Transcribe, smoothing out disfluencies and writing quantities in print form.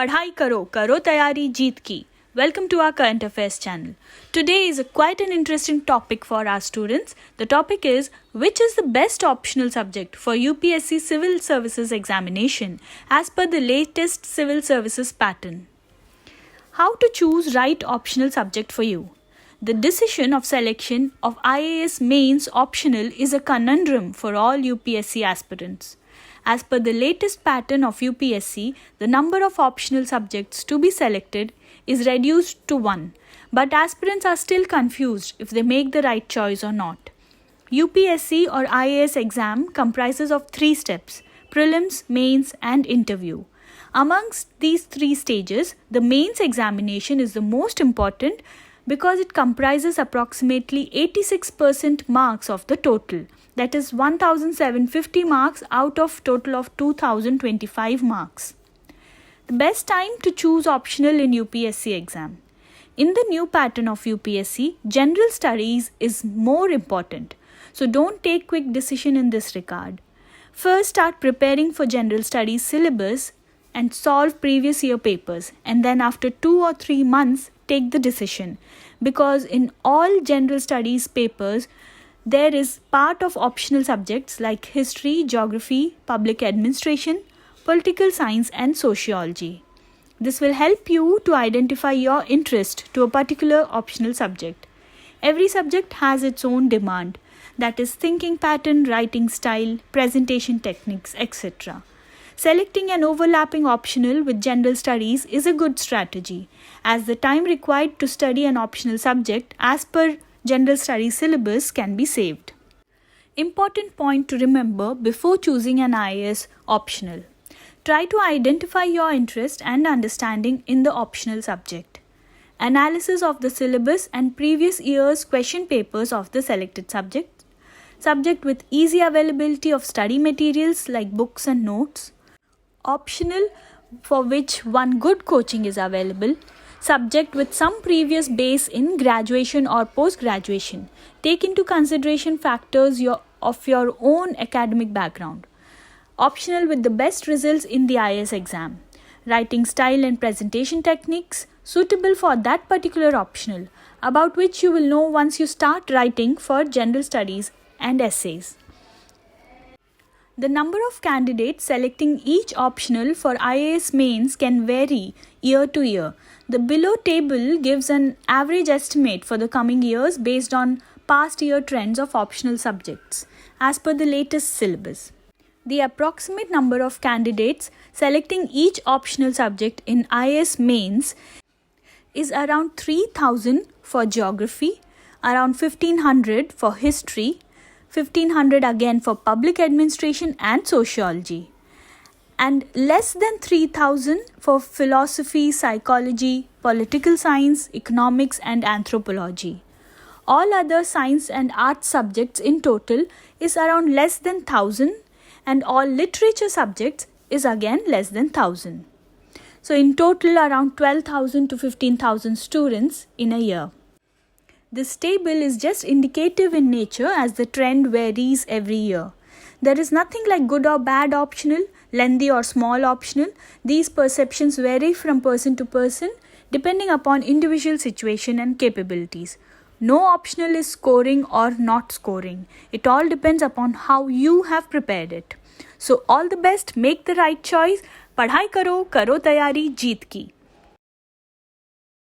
पढ़ाई करो, करो तैयारी जीत की. Welcome to our current affairs channel. Today is quite an interesting topic for our students. The topic is, which is the best optional subject for UPSC Civil Services examination as per the latest civil services pattern? How to choose right optional subject for you? The decision of selection of IAS mains optional is a conundrum for all UPSC aspirants. As per the latest pattern of UPSC, the number of optional subjects to be selected is reduced to 1, but aspirants are still confused if they make the right choice or not. UPSC or IAS exam comprises of 3 steps: prelims, mains and interview. Amongst these 3 stages, the mains examination is the most important because it comprises approximately 86% marks of the total. That is 1750 marks out of total of 2025 marks. The best time to choose optional in UPSC exam. In the new pattern of UPSC, general studies is more important. So don't take quick decision in this regard. First start preparing for general studies syllabus and solve previous year papers, and then after 2 or 3 months take the decision, because in all general studies papers there is part of optional subjects like history, geography, public administration, political science and sociology. This will help you to identify your interest to a particular optional subject. Every subject has its own demand, that is thinking pattern, writing style, presentation techniques, etc. Selecting an overlapping optional with general studies is a good strategy, as the time required to study an optional subject as per general studies syllabus can be saved. Important point to remember before choosing an IAS optional. Try to identify your interest and understanding in the optional subject. Analysis of the syllabus and previous year's question papers of the selected subject. Subject with easy availability of study materials like books and notes. Optional for which one good coaching is available. Subject with some previous base in graduation or post-graduation. Take into consideration factors of your own academic background. Optional with the best results in the IAS exam. Writing style and presentation techniques suitable for that particular optional, about which you will know once you start writing for general studies and essays. The number of candidates selecting each optional for IAS mains can vary year to year. The below table gives an average estimate for the coming years based on past year trends of optional subjects as per the latest syllabus. The approximate number of candidates selecting each optional subject in IAS mains is around 3000 for geography, around 1500 for history, 1500 again for public administration and sociology, and less than 3000 for philosophy, psychology, political science, economics and anthropology. All other science and art subjects in total is around less than 1000, and all literature subjects is again less than 1000. So in total around 12,000 to 15,000 students in a year. This table is just indicative in nature as the trend varies every year. There is nothing like good or bad optional, lengthy or small optional. These perceptions vary from person to person depending upon individual situation and capabilities. No optional is scoring or not scoring. It all depends upon how you have prepared it. So all the best, make the right choice. पढ़ाई करो, करो तैयारी जीत की.